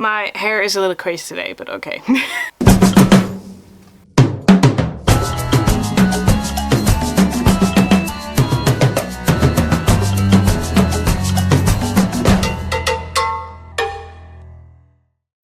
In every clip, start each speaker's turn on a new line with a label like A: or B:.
A: My hair is a little crazy today, but okay.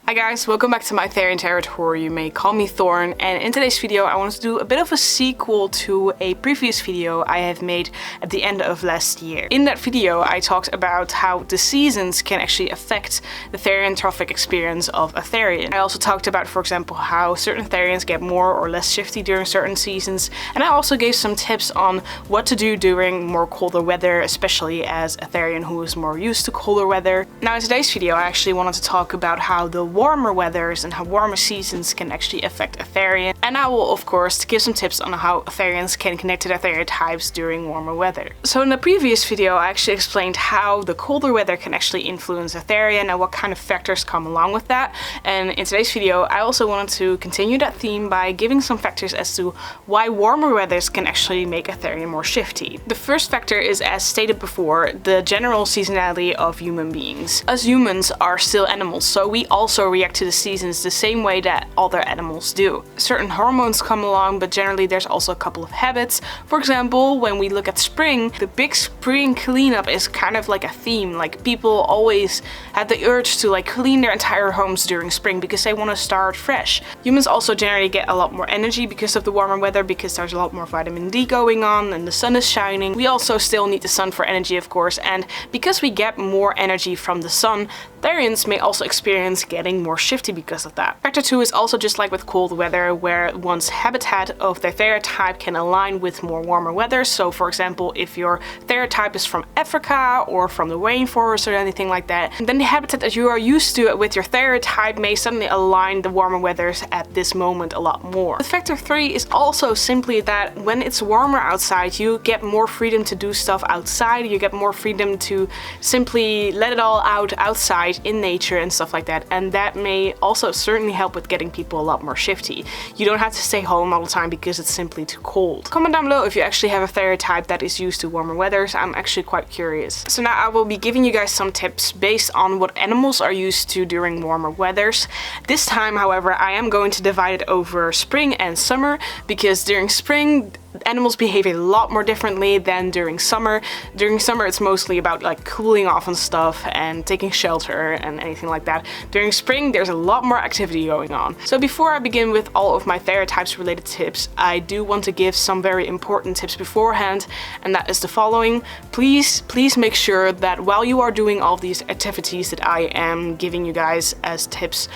A: Hi guys, welcome back to my Therian territory. You may call me Thorn, and in today's video I wanted to do a bit of a sequel to a previous video I have made at the end of last year. In that video I talked about how the seasons can actually affect the Therianthropy experience of a Therian. I also talked about, for example, how certain Therians get more or less shifty during certain seasons, and I also gave some tips on what to do during more colder weather, especially as a Therian who is more used to colder weather. Now in today's video I actually wanted to talk about how the warmer weathers and how warmer seasons can actually affect a Therian, and I will of course give some tips on how Therians can connect to their Therian types during warmer weather. So in the previous video I actually explained how the colder weather can actually influence a Therian and what kind of factors come along with that, and in today's video I also wanted to continue that theme by giving some factors as to why warmer weathers can actually make a Therian more shifty. The first factor is, as stated before, the general seasonality of human beings. Us humans are still animals, so we also react to the seasons the same way that other animals do. Certain hormones come along, but generally there's also a couple of habits. For example, when we look at spring, the big spring cleanup is kind of like a theme. Like, people always have the urge to clean their entire homes during spring because they want to start fresh. Humans also generally get a lot more energy because of the warmer weather, because there's a lot more vitamin D going on and the sun is shining. We also still need the sun for energy, of course, and because we get more energy from the sun, Therians may also experience getting more shifty because of that. Factor 2 is also just like with cold weather, where one's habitat of their Therian type can align with more warmer weather. So for example, if your Therian type is from Africa or from the rainforest or anything like that, then the habitat that you are used to with your Therian type may suddenly align the warmer weathers at this moment a lot more. But factor 3 is also simply that when it's warmer outside, you get more freedom to do stuff outside, you get more freedom to simply let it all out outside in nature and stuff like that, and that may also certainly help with getting people a lot more shifty. You don't have to stay home all the time because it's simply too cold. Comment down below if you actually have a Therian type that is used to warmer weathers. I'm actually quite curious. So now I will be giving you guys some tips based on what animals are used to during warmer weathers. This time, however, I am going to divide it over spring and summer, because during spring animals behave a lot more differently than during summer. During summer it's mostly about cooling off and stuff and taking shelter and anything like that. During spring there's a lot more activity going on. So before I begin with all of my Therian types related tips, I do want to give some very important tips beforehand, and that is the following. Please make sure that while you are doing all of these activities that I am giving you guys as tips,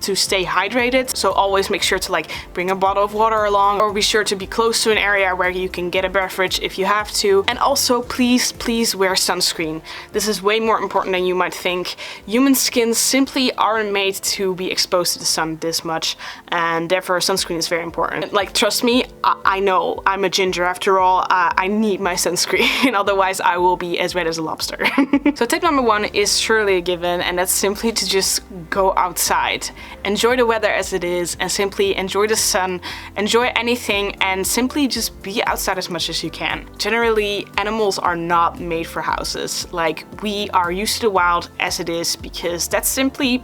A: to stay hydrated. So always make sure to bring a bottle of water along, or be sure to be close to an area where you can get a beverage if you have to. And also please wear sunscreen. This is way more important than you might think. Human skins simply aren't made to be exposed to the sun this much, and therefore sunscreen is very important. Trust me, I know, I'm a ginger after all. I need my sunscreen, otherwise I will be as red as a lobster. So tip number 1 is surely a given, and that's simply to just go outside. Enjoy the weather as it is, and simply enjoy the sun, enjoy anything, and simply just be outside as much as you can. Generally, animals are not made for houses. We are used to the wild as it is because that's simply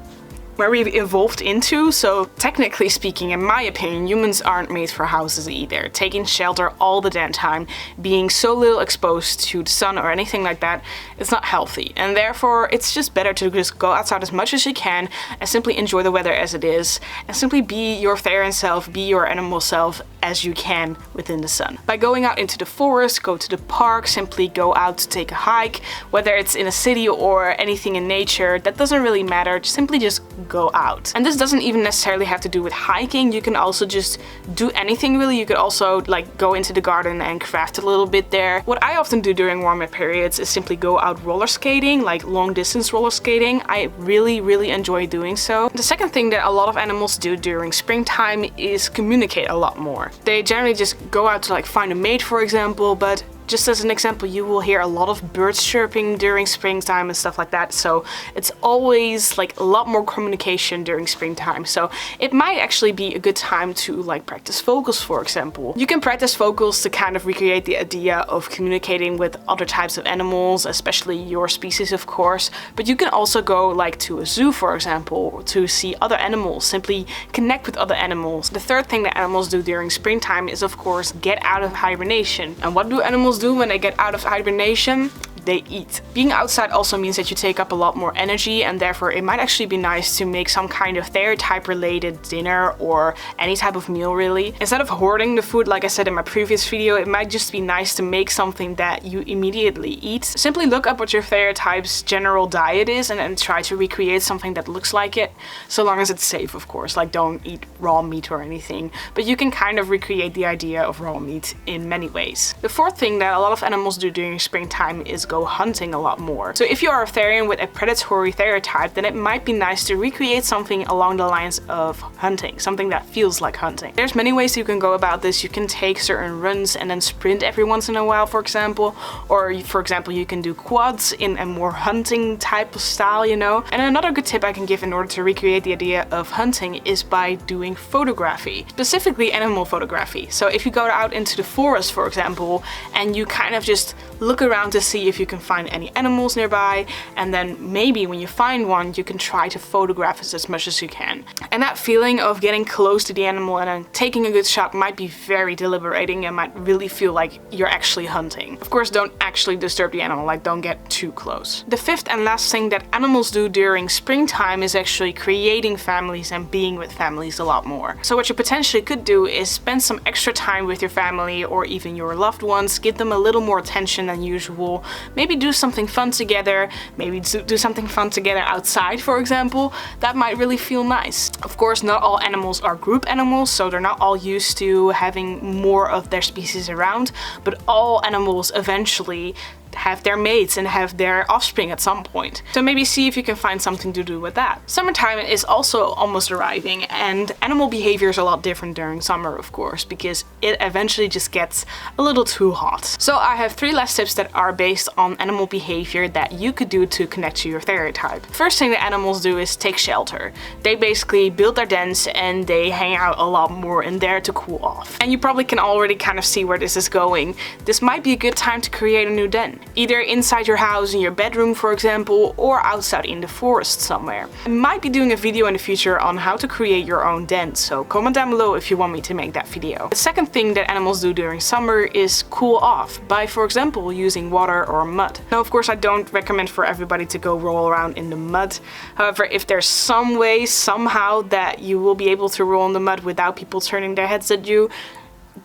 A: where we've evolved into. So technically speaking, in my opinion, humans aren't made for houses either. Taking shelter all the damn time, being so little exposed to the sun or anything like that, it's not healthy. And therefore it's just better to just go outside as much as you can and simply enjoy the weather as it is, and simply be your Therian self, be your animal self as you can within the sun. By going out into the forest, go to the park, simply go out to take a hike, whether it's in a city or anything in nature, that doesn't really matter. Simply just go out. And this doesn't even necessarily have to do with hiking. You can also just do anything really. You could also go into the garden and craft a little bit there. What I often do during warmer periods is simply go out roller skating, long distance roller skating. I really enjoy doing so. The second thing that a lot of animals do during springtime is communicate a lot more. They generally just go out to find a mate, for example, but Just as an example, you will hear a lot of birds chirping during springtime and stuff like that. So it's always like a lot more communication during springtime. So it might actually be a good time to like practice vocals, for example. You can practice vocals to kind of recreate the idea of communicating with other types of animals, especially your species, of course. But you can also go like to a zoo, for example, to see other animals, simply connect with other animals. The third thing that animals do during springtime is, of course, get out of hibernation. And what do animals do when they get out of hibernation? They eat. Being outside also means that you take up a lot more energy, and therefore it might actually be nice to make some kind of Therian related dinner or any type of meal really. Instead of hoarding the food like I said in my previous video, it might just be nice to make something that you immediately eat. Simply look up what your Therian's general diet is and then try to recreate something that looks like it, so long as it's safe, of course. Like, don't eat raw meat or anything, but you can kind of recreate the idea of raw meat in many ways. The fourth thing that a lot of animals do during springtime is go hunting a lot more. So if you are a Therian with a predatory Therian, then it might be nice to recreate something along the lines of hunting, something that feels like hunting. There's many ways you can go about this. You can take certain runs and then sprint every once in a while, for example, or for example you can do quads in a more hunting type of style, you know. And another good tip I can give in order to recreate the idea of hunting is by doing photography, specifically animal photography. So if you go out into the forest, for example, and you kind of just look around to see if you can find any animals nearby, and then maybe when you find one, you can try to photograph it as much as you can. And that feeling of getting close to the animal and then taking a good shot might be very deliberating and might really feel like you're actually hunting. Of course, don't actually disturb the animal, like don't get too close. The fifth and last thing that animals do during springtime is actually creating families and being with families a lot more. So what you potentially could do is spend some extra time with your family or even your loved ones, give them a little more attention than usual, maybe do something fun together, maybe do something fun together outside, for example. That might really feel nice. Of course, not all animals are group animals, so they're not all used to having more of their species around, but all animals eventually have their mates and have their offspring at some point. So maybe see if you can find something to do with that. Summertime is also almost arriving, and animal behavior is a lot different during summer, of course, because it eventually just gets a little too hot. So I have 3 last tips that are based on animal behavior that you could do to connect to your Therian. First thing that animals do is take shelter. They basically build their dens and they hang out a lot more in there to cool off. And you probably can already kind of see where this is going. This might be a good time to create a new den. Either inside your house, in your bedroom, for example, or outside in the forest somewhere. I might be doing a video in the future on how to create your own den, so comment down below if you want me to make that video. The second thing that animals do during summer is cool off by, for example, using water or mud. Now, of course, I don't recommend for everybody to go roll around in the mud. However, if there's some way, somehow, that you will be able to roll in the mud without people turning their heads at you,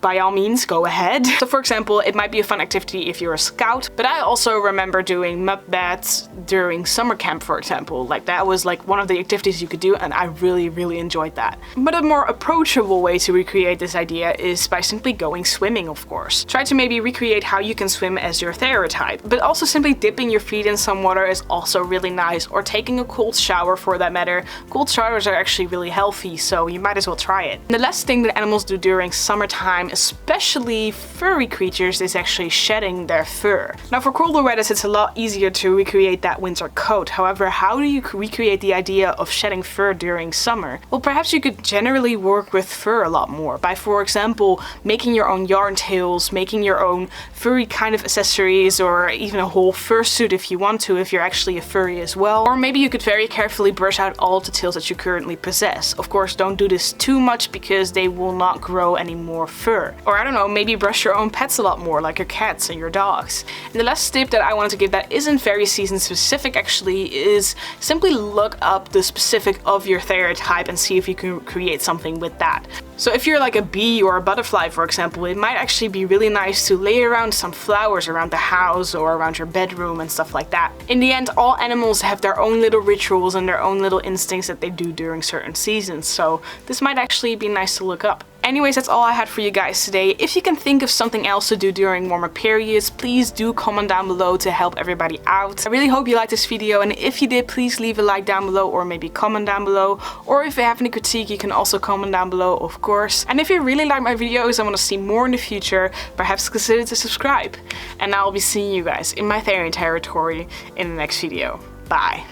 A: by all means, go ahead. So for example, it might be a fun activity if you're a scout, but I also remember doing mud baths during summer camp, for example. Like, that was like one of the activities you could do, and I really enjoyed that. But a more approachable way to recreate this idea is by simply going swimming, of course. Try to maybe recreate how you can swim as your Therian, but also simply dipping your feet in some water is also really nice, or taking a cold shower for that matter. Cold showers are actually really healthy, so you might as well try it. And the last thing that animals do during summertime, especially furry creatures, is actually shedding their fur. Now, for colder weather it's a lot easier to recreate that winter coat. However, how do you recreate the idea of shedding fur during summer? Well, perhaps you could generally work with fur a lot more by, for example, making your own yarn tails, making your own furry kind of accessories, or even a whole fursuit if you want to, if you're actually a furry as well. Or maybe you could very carefully brush out all of the tails that you currently possess. Of course, don't do this too much because they will not grow any more fur. Or I don't know, maybe brush your own pets a lot more, like your cats and your dogs. And the last tip that I wanted to give that isn't very season specific actually is simply look up the specific of your Therian and see if you can create something with that. So if you're like a bee or a butterfly, for example, it might actually be really nice to lay around some flowers around the house or around your bedroom and stuff like that. In the end, all animals have their own little rituals and their own little instincts that they do during certain seasons, so this might actually be nice to look up. Anyways, that's all I had for you guys today. If you can think of something else to do during warmer periods, please do comment down below to help everybody out. I really hope you liked this video, and if you did, please leave a like down below or maybe comment down below. Or if you have any critique, you can also comment down below, of course. And if you really like my videos and want to see more in the future, perhaps consider to subscribe. And I'll be seeing you guys in my Therian territory in the next video. Bye.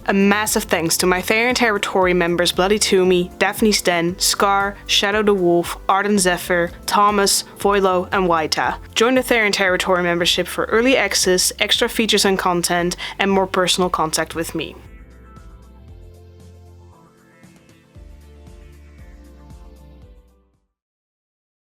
A: A massive thanks to my Therian territory members Bloody Toomey, Daphne's Den, Scar, Shadow the Wolf, Arden Zephyr, Thomas, Voilo, and Waita. Join the Therian territory membership for early access, extra features and content, and more personal contact with me.